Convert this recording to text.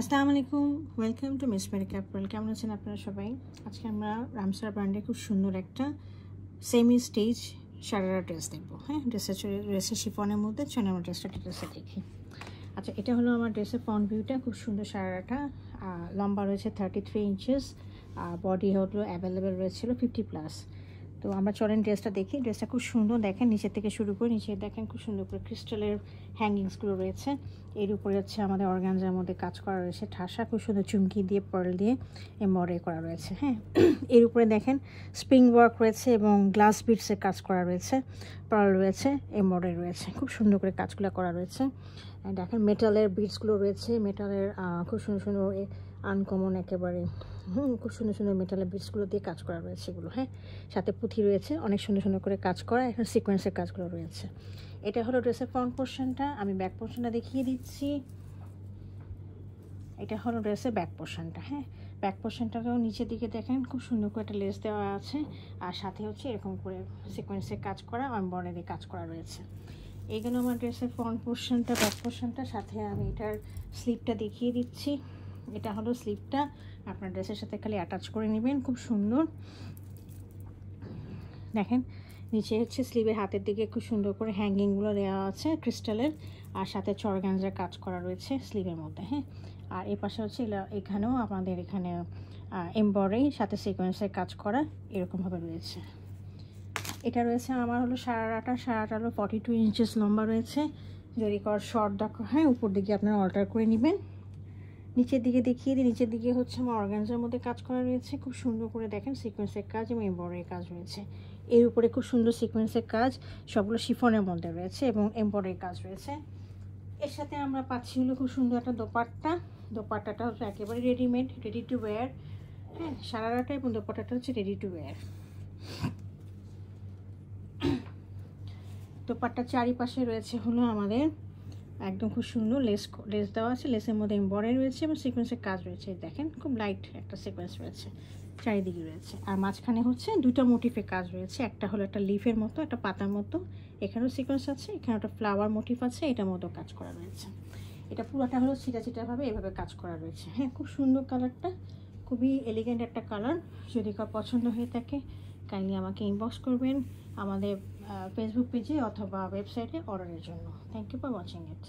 আসসালামু আলাইকুম, welcome to Miss Mary Capital. কেমন আছেন আপনারা সবাই? আজকে আমরা রামসার ব্র্যান্ডে খুব সুন্দর একটা সেমি স্টেজ সারারা ড্রেস দেখবো। হ্যাঁ, ড্রেসের শিফনের মধ্যে চলে আমরা ডিটেলসে দেখি। আচ্ছা, এটা হলো আমার ড্রেসের ফ্রন্ট ভিউটা। খুব সুন্দর সারারাটা, লম্বা রয়েছে 33 ইঞ্চেস, বডি হলো অ্যাভেলেবেল রয়েছিল 50+। তো আমরা চলেন ড্রেসটা দেখি। ড্রেসটা খুব সুন্দর, দেখেন নিচে থেকে শুরু করে নিচে দেখেন খুব সুন্দর করে ক্রিস্টালের হ্যাঙ্গিংসগুলো রয়েছে। এর উপরে হচ্ছে আমাদের অর্গানজার মধ্যে কাজ করা রয়েছে, ঠাসা খুব সুন্দর চুমকি দিয়ে পার্ল দিয়ে এমব্রয়ডারি করা রয়েছে। হ্যাঁ, এর উপরে দেখেন স্প্রিং ওয়ার্ক রয়েছে এবং গ্লাস বিটসের কাজ করা রয়েছে, পার্ল রয়েছে, এমব্রয়ডারি রয়েছে, খুব সুন্দর করে কাজগুলো করা রয়েছে। দেখেন মেটালের বিটসগুলো রয়েছে, মেটালের খুব সুন্দর সুন্দর আনকমন একেবারে খুব সুন্দর সুন্দর মেটালের বিটসগুলো দিয়ে কাজ করা রয়েছে এগুলো। হ্যাঁ, সাথে পুঁথি রয়েছে, অনেক সুন্দর সুন্দর করে কাজ করা, এখন সিকোয়েন্সের কাজগুলো রয়েছে। এটা হলো ড্রেসের ফ্রন্ট পোর্শনটা। আমি ব্যাক পোর্শনটা দেখিয়ে দিচ্ছি। এটা হলো ড্রেসের ব্যাক পোর্শনটা। হ্যাঁ, ব্যাক পোর্শনটাকেও নিচের দিকে দেখেন খুব সুন্দর করে একটা লেস দেওয়া আছে, আর সাথে হচ্ছে এরকম করে সিকোয়েন্সের কাজ করা, এমব্রয়ডারি কাজ করা রয়েছে। এইগুলো আমার ড্রেসের ফ্রন্ট পোর্শনটা, ব্যাক পোর্শনটা। সাথে আমি এটার স্লিপটা দেখিয়ে দিচ্ছি। এটা হলো স্লিপটা, আপনার ড্রেসের সাথে খালি অ্যাটাচ করে নেবেন, খুব সুন্দর। দেখেন নিচে হচ্ছে স্লিভের হাতের দিকে খুব সুন্দর করে হ্যাঙ্গিংগুলো দেওয়া আছে ক্রিস্টালের, আর সাথে চরগাঞ্জার কাজ করা রয়েছে স্লিভের মধ্যে। হ্যাঁ, আর এই পাশে হচ্ছে এখানেও আমাদের এখানে এমব্রয়ডারি সাথে সিকোয়েন্সের কাজ করা এরকমভাবে রয়েছে। এটা রয়েছে আমার হলো সারাটা হলো 42 ইঞ্চেস লম্বা রয়েছে। যদি কর শর্ট দেখো, হ্যাঁ, উপর দিকে আপনারা অল্টার করে নেবেন। নিচের দিকে দেখিয়ে দিই, নিচের দিকে হচ্ছে আমার অর্গানজার মধ্যে কাজ করা রয়েছে, খুব সুন্দর করে দেখেন সিকোয়েন্সের কাজ এবং এমব্রয়ডারির কাজ রয়েছে। এর উপরে খুব সুন্দর সিকোয়েন্সের কাজ, সবগুলো শিফনের মধ্যে রয়েছে এবং এমব্রয়ডারির কাজ রয়েছে। এর সাথে আমরা পাচ্ছি হলো খুব সুন্দর একটা দোপাট্টা। দোপাট্টাটা হচ্ছে একেবারে রেডিমেড, রেডি টু ওয়্যার। হ্যাঁ, সারারাটা এবং দোপাট্টাটা হচ্ছে রেডি টু ওয়্যার। দোপাট্টার চারিপাশে রয়েছে হলো আমাদের একদম খুব সুন্দর লেস দেওয়া আছে, লেসের মধ্যে এমব্রয়ডারি রয়েছে এবং সিকোয়েন্সের কাজ রয়েছে। দেখেন খুব লাইট একটা সিকোয়েন্স রয়েছে, চারিদিকে রয়েছে। আর মাঝখানে হচ্ছে দুটো মোটিফের কাজ রয়েছে, একটা হলো একটা লিফের মতো, একটা পাতার মতো, এখানেও সিকোয়েন্স আছে, এখানে একটা ফ্লাওয়ার মোটিফ আছে, এটার মতো কাজ করা রয়েছে। এটা পুরোটা হলো ছিটা ছিটাভাবে এভাবে কাজ করা রয়েছে। হ্যাঁ, খুব সুন্দর কালারটা, খুবই এলিগেন্ট একটা কালার। যদি কার পছন্দ হয়ে থাকে কাইন্ডলি আমাকে ইনবক্স করবেন আমাদের ফেসবুক পেজে অথবা ওয়েবসাইটে অর্ডারের জন্য। Thank you for watching it.